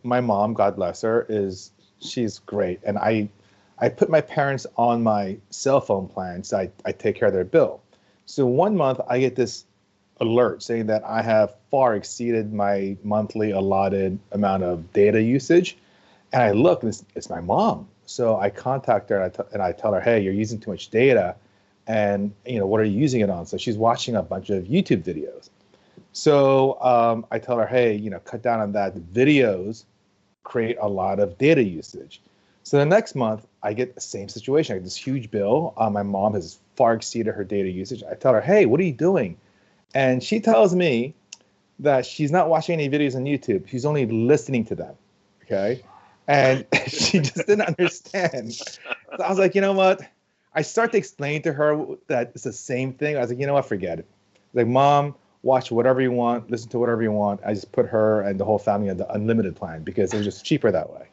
my mom, God bless her, she's great, and I put my parents on my cell phone plan, so I take care of their bill. So one month I get this alert saying that I have far exceeded my monthly allotted amount of data usage, and I look, and it's my mom. So I contact her, and I tell her, hey, you're using too much data, and what are you using it on? So she's watching a bunch of YouTube videos. So I tell her, hey, cut down on that. The videos create a lot of data usage. So the next month, I get the same situation. I get this huge bill. My mom has far exceeded her data usage. I tell her, hey, what are you doing? And she tells me that she's not watching any videos on YouTube. She's only listening to them. Okay. And she just didn't understand. So I was like, you know what? I start to explain to her that it's the same thing. I was like, you know what? Forget it. Like, Mom, watch whatever you want, listen to whatever you want. I just put her and the whole family on the unlimited plan because it was just cheaper that way.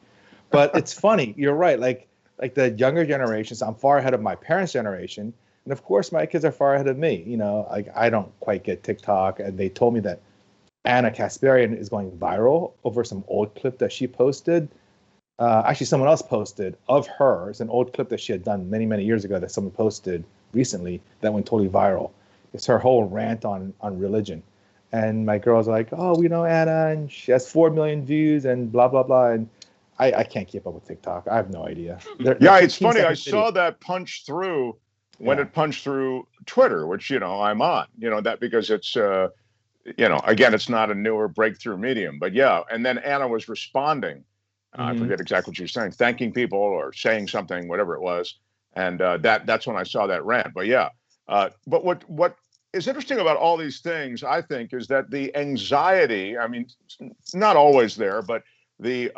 But it's funny. You're right. Like the younger generations, I'm far ahead of my parents' generation. And of course, my kids are far ahead of me. Like, I don't quite get TikTok. And they told me that Anna Kasparian is going viral over some old clip that she posted. Actually, someone else posted of her. It's an old clip that she had done many, many years ago that someone posted recently that went totally viral. It's her whole rant on religion. And my girl's like, oh, Anna, and she has 4 million views and blah, blah, blah. And I can't keep up with TikTok. I have no idea. Yeah, it's funny. I saw that punch through when it punched through Twitter, which, I'm on, that because it's, again, it's not a newer breakthrough medium. But yeah, and then Anna was responding. I forget exactly what she was saying, thanking people or saying something, whatever it was. And that's when I saw that rant. But yeah, but what is interesting about all these things, I think, is that the anxiety, I mean, not always there, but the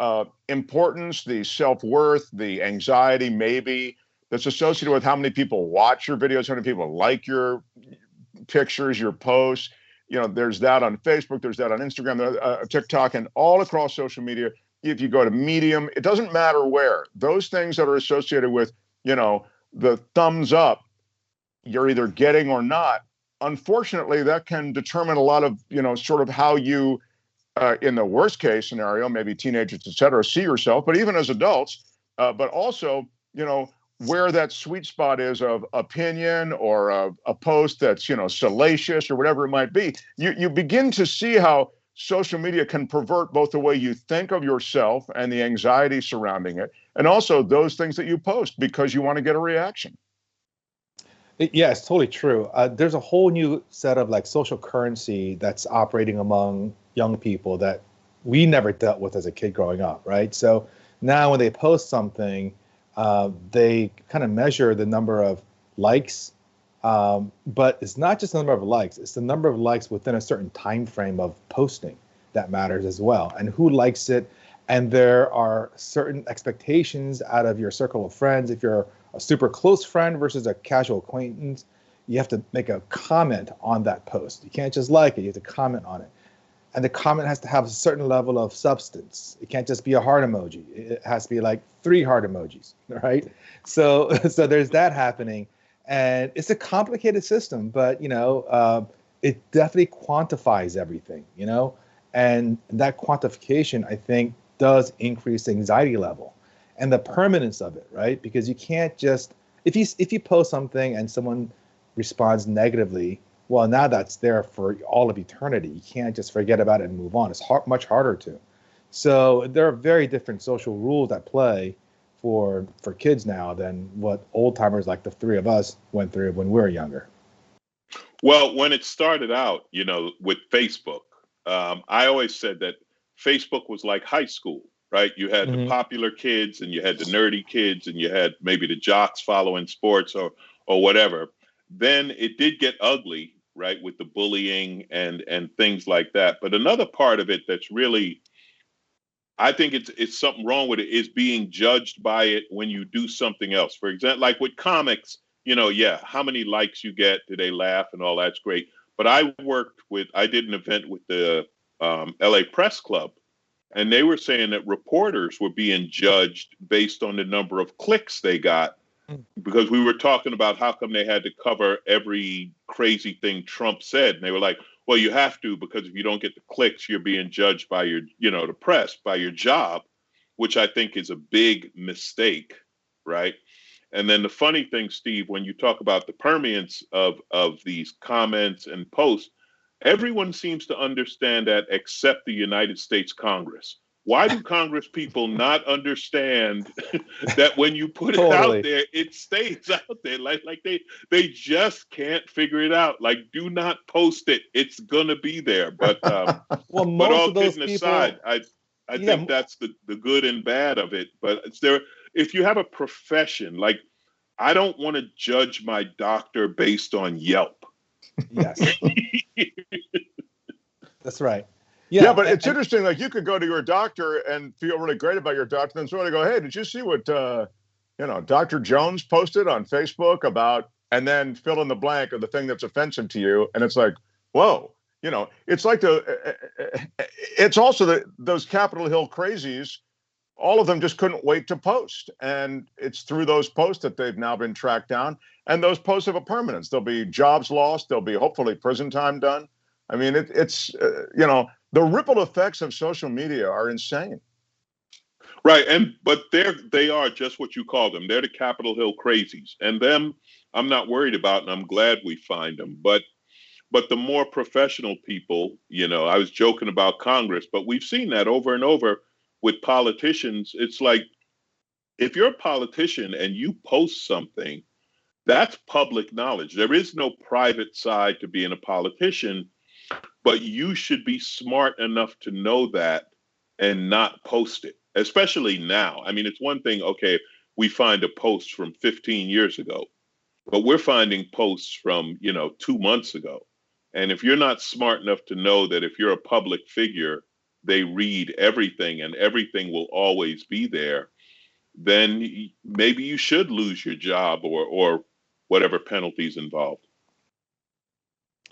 importance, the self-worth, the anxiety maybe that's associated with how many people watch your videos, how many people like your pictures, your posts. There's that on Facebook, there's that on Instagram, TikTok, and all across social media. If you go to Medium, it doesn't matter where. Those things that are associated with, the thumbs up, you're either getting or not. Unfortunately, that can determine a lot of, sort of how you, in the worst case scenario, maybe teenagers, et cetera, see yourself, but even as adults, but also, where that sweet spot is of opinion or a post that's, salacious or whatever it might be. You begin to see how social media can pervert both the way you think of yourself and the anxiety surrounding it, and also those things that you post because you want to get a reaction. Yeah, it's totally true. There's a whole new set of like social currency that's operating among young people that we never dealt with as a kid growing up, right? So now when they post something, they kind of measure the number of likes, but it's not just the number of likes, it's the number of likes within a certain time frame of posting that matters as well, and who likes it. And there are certain expectations out of your circle of friends. If you're a super close friend versus a casual acquaintance, you have to make a comment on that post. You can't just like it, you have to comment on it. And the comment has to have a certain level of substance. It can't just be a heart emoji. It has to be like 3 heart emojis, right? So there's that happening. And it's a complicated system, but, it definitely quantifies everything, And that quantification, I think, does increase the anxiety level and the permanence of it, right? Because you can't just, if you post something and someone responds negatively, well, now that's there for all of eternity. You can't just forget about it and move on. It's much harder to. So there are very different social rules at play for kids now than what old timers like the 3 of us went through when we were younger. Well, when it started out, with Facebook, I always said that Facebook was like high school, right? You had the popular kids and you had the nerdy kids and you had maybe the jocks following sports or whatever. Then it did get ugly, right, with the bullying and things like that. But another part of it that's really, I think it's something wrong with it, is being judged by it when you do something else. For example, like with comics, how many likes you get, do they laugh and all that's great. But I did an event with the LA Press Club, and they were saying that reporters were being judged based on the number of clicks they got, because we were talking about how come they had to cover every crazy thing Trump said. And they were like, Well, you have to, because if you don't get the clicks, you're being judged by your, the press, by your job, which I think is a big mistake, right? And then the funny thing, Steve, when you talk about the permeance of these comments and posts, everyone seems to understand that except the United States Congress. Why do Congress people not understand that when you put it out there, it stays out there? Like they just can't figure it out. Like, do not post it. It's gonna be there. But well, most but all of those kidding people, aside, I think that's the good and bad of it. But if you have a profession, like, I don't want to judge my doctor based on Yelp. Yes. That's right. Yeah, but it's interesting. Like, you could go to your doctor and feel really great about your doctor, and then somebody go, "Hey, did you see what Dr. Jones posted on Facebook about?" And then fill in the blank of the thing that's offensive to you, and it's like, whoa, it's like it's also those Capitol Hill crazies. All of them just couldn't wait to post, and it's through those posts that they've now been tracked down. And those posts have a permanence. There'll be jobs lost. There'll be hopefully prison time done. I mean, it's the ripple effects of social media are insane. Right, but they are just what you call them. They're the Capitol Hill crazies, and them I'm not worried about, and I'm glad we find them. But the more professional people, I was joking about Congress, but we've seen that over and over with politicians. It's like, if you're a politician and you post something, that's public knowledge. There is no private side to being a politician. But you should be smart enough to know that and not post it, especially now. I mean, it's one thing, okay, we find a post from 15 years ago, but we're finding posts from, 2 months ago. And if you're not smart enough to know that if you're a public figure, they read everything and everything will always be there, then maybe you should lose your job or whatever penalties involved.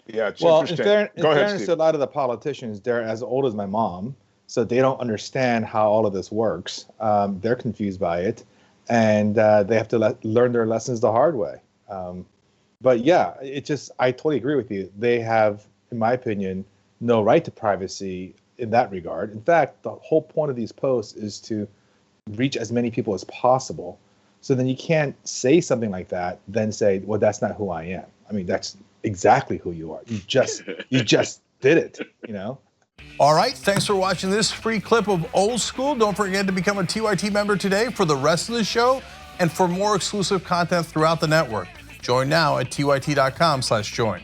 Yeah, it's interesting. In fairness, Steve. A lot of the politicians, they're as old as my mom, so they don't understand how all of this works. They're confused by it, and they have to learn their lessons the hard way. But yeah, I totally agree with you. They have, in my opinion, no right to privacy in that regard. In fact, the whole point of these posts is to reach as many people as possible. So then you can't say something like that, then say, well, that's not who I am. I mean, that's exactly who you are. You just did it, All right, thanks for watching this free clip of Old School. Don't forget to become a TYT member today for the rest of the show and for more exclusive content throughout the network. Join now at tyt.com/join.